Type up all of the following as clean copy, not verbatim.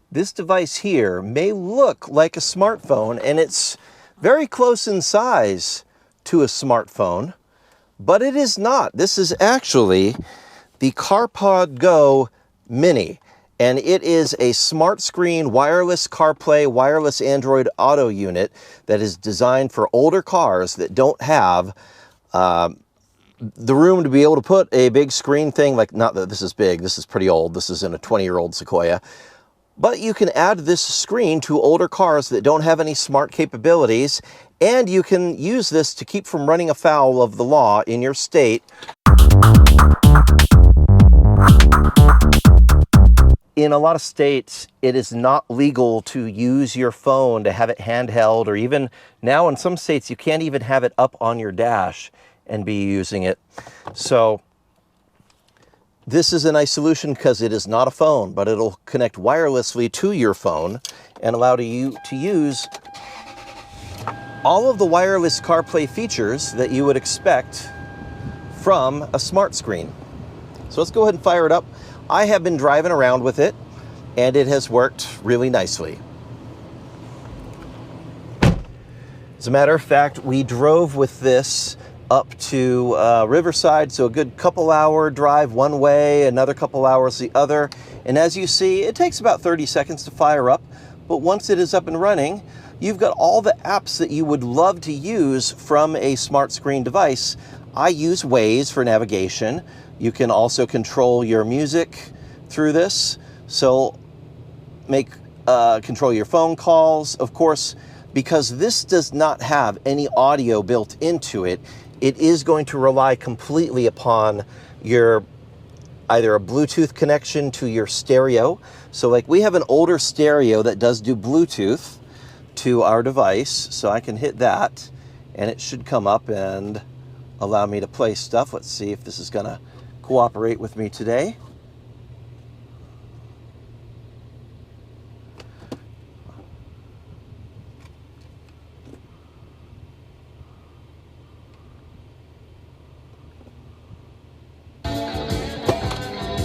This device here may look like a smartphone, and it's very close in size to a smartphone, but it is not. This is actually the Carpod GO Mini, and it is a smart screen wireless CarPlay, wireless Android Auto unit that is designed for older cars that don't have the room to be able to put a big screen thing. Like, not that this is big, this is pretty old, this is in a 20-year-old Sequoia. But you can add this screen to older cars that don't have any smart capabilities, and you can use this to keep from running afoul of the law in your state. In a lot of states, it is not legal to use your phone, to have it handheld, or even now in some states, you can't even have it up on your dash and be using it. So this is a nice solution because it is not a phone, but it'll connect wirelessly to your phone and allow you to use all of the wireless CarPlay features that you would expect from a smart screen. So let's go ahead and fire it up. I have been driving around with it, and it has worked really nicely. As a matter of fact, we drove with this up to Riverside, so a good couple-hour drive one way, another couple hours the other. And as you see, it takes about 30 seconds to fire up, but once it is up and running, you've got all the apps that you would love to use from a smart screen device. I use Waze for navigation. You can also control your music through this, so control your phone calls. Of course, because this does not have any audio built into it, it is going to rely completely upon your either a Bluetooth connection to your stereo. So like we have an older stereo that does do Bluetooth to our device, so I can hit that and it should come up and allow me to play stuff. Let's see if this is gonna cooperate with me today.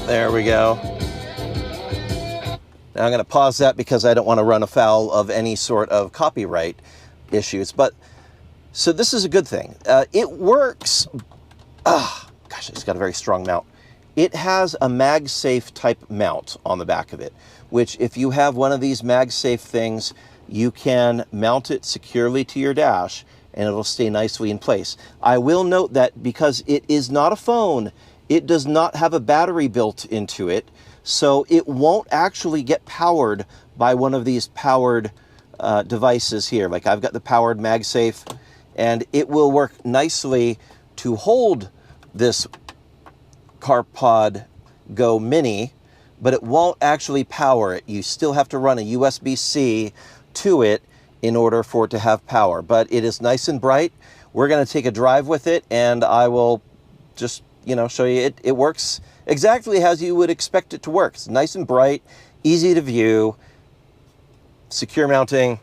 There we go. Now I'm going to pause that because I don't want to run afoul of any sort of copyright issues. But so this is a good thing. It works. Gosh, it's got a very strong mount. It has a MagSafe type mount on the back of it, which if you have one of these MagSafe things, you can mount it securely to your dash and it'll stay nicely in place. I will note that because it is not a phone, it does not have a battery built into it, so it won't actually get powered by one of these powered devices here. Like I've got the powered MagSafe, and it will work nicely to hold this Carpod GO Mini, but it won't actually power it. You still have to run a USB-C to it in order for it to have power, but it is nice and bright. We're going to take a drive with it, and I will just show you it works exactly as you would expect it to work. It's nice and bright, easy to view, secure mounting.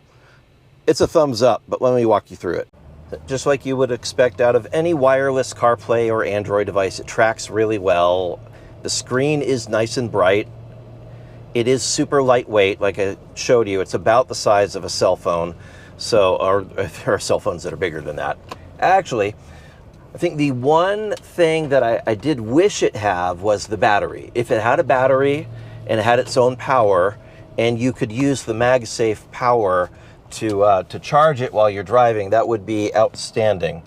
It's a thumbs up, but let me walk you through it. Just like you would expect out of any wireless CarPlay or Android device, it tracks really well. The screen is nice and bright. It is super lightweight, like I showed you. It's about the size of a cell phone. Or there are cell phones that are bigger than that. Actually, I think the one thing that I did wish it had was the battery. If it had a battery and it had its own power, and you could use the MagSafe power to charge it while you're driving, that would be outstanding.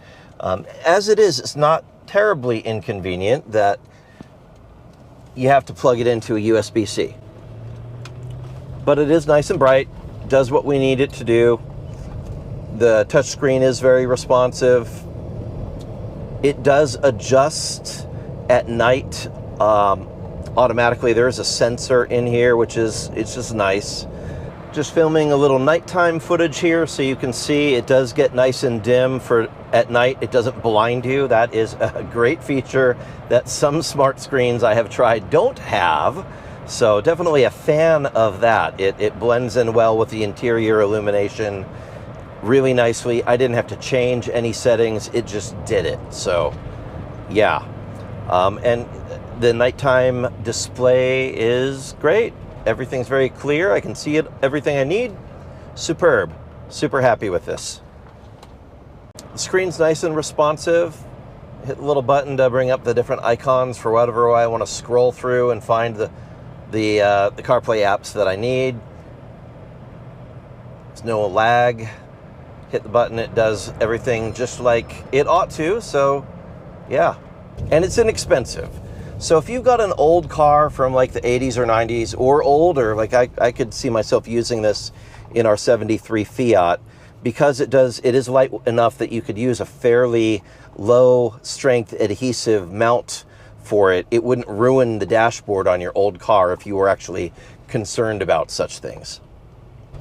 As it is, it's not terribly inconvenient that you have to plug it into a USB-C. But it is nice and bright, does what we need it to do. The touchscreen is very responsive. It does adjust at night automatically. There's a sensor in here, it's just nice. Just filming a little nighttime footage here so you can see it does get nice and dim for at night. It doesn't blind you. That is a great feature that some smart screens I have tried don't have. So definitely a fan of that. It blends in well with the interior illumination really nicely. I didn't have to change any settings, it just did it. So yeah, and the nighttime display is great. Everything's very clear. I can see it, everything I need. Superb. Super happy with this. The screen's nice and responsive. Hit the little button to bring up the different icons for whatever I want to scroll through and find the CarPlay apps that I need. There's no lag. Hit the button, it does everything just like it ought to, so yeah. And it's inexpensive. So if you've got an old car from like the 80s or 90s or older, like I could see myself using this in our 73 Fiat, because it is light enough that you could use a fairly low strength adhesive mount for it. It wouldn't ruin the dashboard on your old car if you were actually concerned about such things.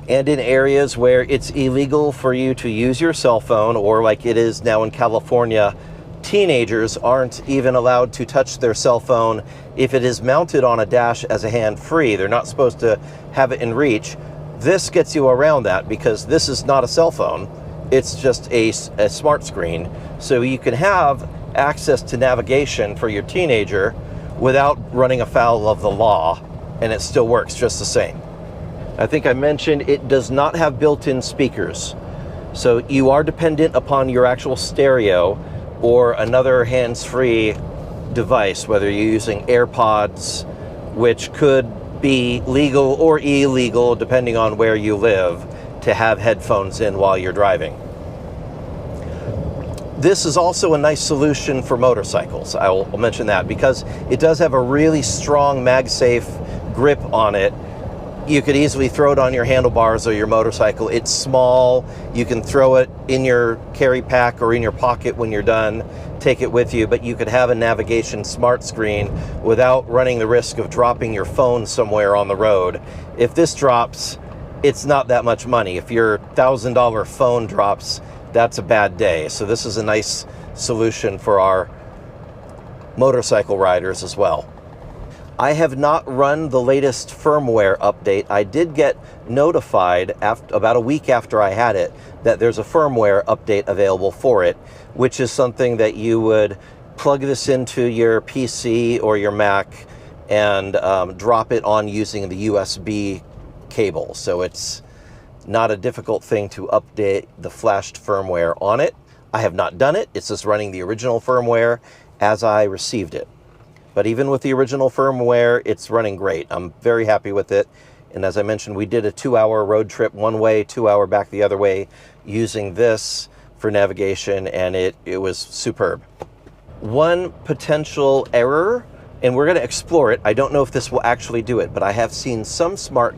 And in areas where it's illegal for you to use your cell phone, or like it is now in California, teenagers aren't even allowed to touch their cell phone if it is mounted on a dash as a hand-free. They're not supposed to have it in reach. This gets you around that because this is not a cell phone. It's just a smart screen. So you can have access to navigation for your teenager without running afoul of the law, and it still works just the same. I think I mentioned it does not have built-in speakers. So you are dependent upon your actual stereo or another hands-free device, whether you're using AirPods, which could be legal or illegal depending on where you live, to have headphones in while you're driving. This is also a nice solution for motorcycles. I'll mention that because it does have a really strong MagSafe grip on it. You could easily throw it on your handlebars or your motorcycle. It's small. You can throw it in your carry pack or in your pocket when you're done. Take it with you, but you could have a navigation smart screen without running the risk of dropping your phone somewhere on the road. If this drops, it's not that much money. If your $1,000 phone drops, that's a bad day. So this is a nice solution for our motorcycle riders as well. I have not run the latest firmware update. I did get notified about a week after I had it that there's a firmware update available for it, which is something that you would plug this into your PC or your Mac and drop it on using the USB cable. So it's not a difficult thing to update the flashed firmware on it. I have not done it. It's just running the original firmware as I received it. But even with the original firmware, it's running great. I'm very happy with it. And as I mentioned, we did a 2-hour road trip one way, 2-hour back the other way, using this for navigation, and it was superb. One potential error, and we're gonna explore it. I don't know if this will actually do it, but I have seen some smart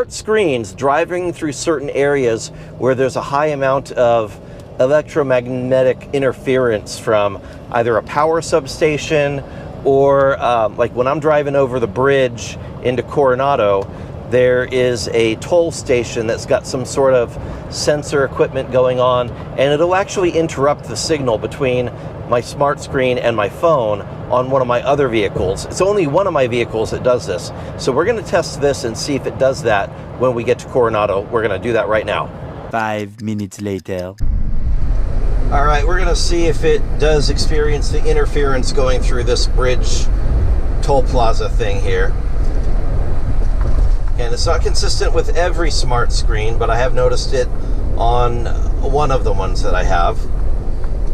screens driving through certain areas where there's a high amount of electromagnetic interference from either a power substation or like when I'm driving over the bridge into Coronado, there is a toll station that's got some sort of sensor equipment going on, and it'll actually interrupt the signal between my smart screen and my phone on one of my other vehicles. It's only one of my vehicles that does this. So we're gonna test this and see if it does that when we get to Coronado. We're gonna do that right now. 5 minutes later. All right, we're gonna see if it does experience the interference going through this bridge toll plaza thing here. And it's not consistent with every smart screen, but I have noticed it on one of the ones that I have.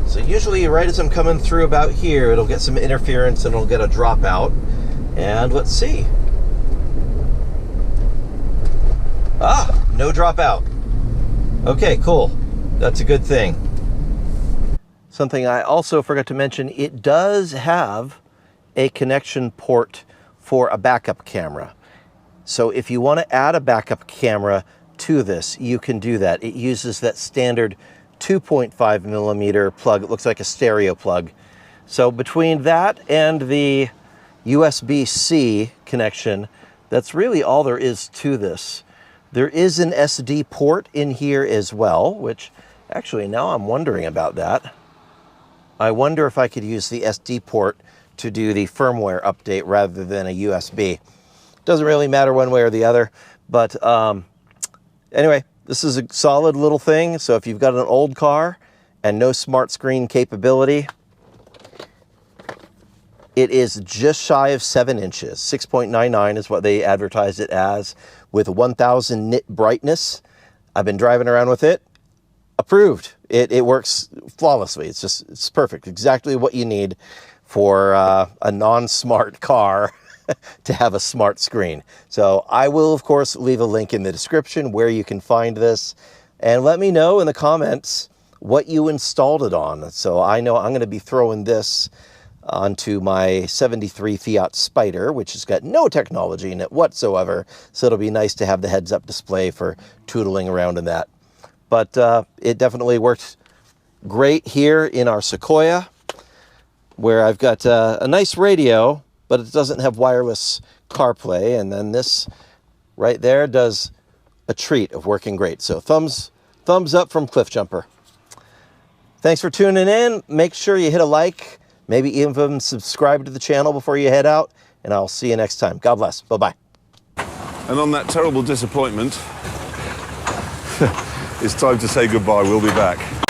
So usually right as I'm coming through about here, it'll get some interference and it'll get a dropout. And let's see. Ah, no dropout. Okay, cool. That's a good thing. Something I also forgot to mention, it does have a connection port for a backup camera. So if you want to add a backup camera to this, you can do that. It uses that standard 2.5 millimeter plug. It looks like a stereo plug. So between that and the USB-C connection, that's really all there is to this. There is an SD port in here as well, which actually now I'm wondering about that. I wonder if I could use the SD port to do the firmware update rather than a USB. Doesn't really matter one way or the other, but anyway, this is a solid little thing. So if you've got an old car and no smart screen capability, It is just shy of 7 inches. 6.99 is what they advertised it as, with 1000 nit brightness. I've been driving around with it. Approved. It works flawlessly. It's perfect. Exactly what you need for a non-smart car to have a smart screen. So I will, of course, leave a link in the description where you can find this. And let me know in the comments what you installed it on. So I know I'm going to be throwing this onto my 73 Fiat Spider, which has got no technology in it whatsoever. So it'll be nice to have the heads-up display for tootling around in that. But it definitely worked great here in our Sequoia, where I've got a nice radio, but it doesn't have wireless CarPlay. And then this right there does a treat of working great. So thumbs up from Cliff Jumper. Thanks for tuning in. Make sure you hit a like, maybe even subscribe to the channel before you head out, and I'll see you next time. God bless. Bye-bye. And on that terrible disappointment, it's time to say goodbye. We'll be back.